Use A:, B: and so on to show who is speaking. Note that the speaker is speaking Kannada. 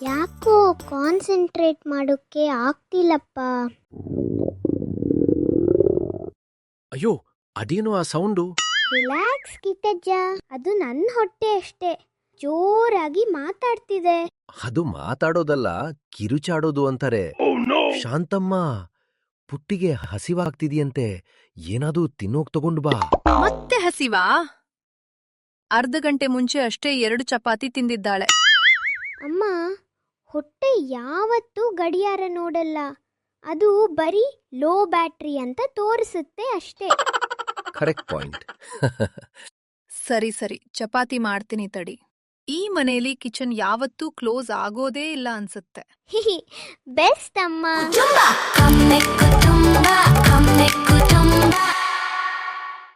A: ಯಾಕೋ ಕಾನ್ಸಂಟ್ರೇಟ್ ಮಾಡೋಕ್ಕೆ ಆಗ್ತಿಲ್ಲಪ್ಪ.
B: ಅಯ್ಯೋ, ಅದೇನು ಆ ಸೌಂಡು?
A: ರಿಲ್ಯಾಕ್ಸ್ ಕಿಟ್ಟಜ್ಜ, ಅದು ನನ್ನ ಹೊಟ್ಟೆ ಅಷ್ಟೇ, ಜೋರಾಗಿ ಮಾತಾಡ್ತಿದೆ.
B: ಅದು ಮಾತಾಡೋದಲ್ಲ, ಕಿರುಚಾಡೋದು ಅಂತಾರೆ. ಶಾಂತಮ್ಮ, ಪುಟ್ಟಿಗೆ ಹಸಿವಾಗ್ತಿದೆಯಂತೆ, ಏನಾದ್ರೂ ತಿನ್ನೋಕ್ ತಗೊಂಡು ಬಾ.
C: ಮತ್ತೆ ಹಸಿವಾ? ಅರ್ಧ ಗಂಟೆ ಮುಂಚೆ ಅಷ್ಟೇ 2 ಚಪಾತಿ ತಿಂದಿದ್ದಾಳೆ.
A: ಅಮ್ಮ, ಹೊಟ್ಟೆ ಯಾವತ್ತೂ ಗಡಿಯಾರ ನೋಡಲ್ಲ, ಅದು ಬರೀ ಲೋ ಬ್ಯಾಟ್ರಿ ಅಂತ ತೋರಿಸುತ್ತೆ ಅಷ್ಟೇ.
B: Correct point.
C: ಸರಿ ಸರಿ, ಚಪಾತಿ ಮಾಡ್ತೀನಿ ತಡಿ. ಈ ಮನೇಲಿ ಕಿಚನ್ ಯಾವತ್ತೂ ಕ್ಲೋಸ್ ಆಗೋದೇ ಇಲ್ಲ ಅನ್ಸುತ್ತೆ.
A: ಬೆಸ್ಟ್ ಅಮ್ಮ.
D: Come, make kutumba, come, make kutumba.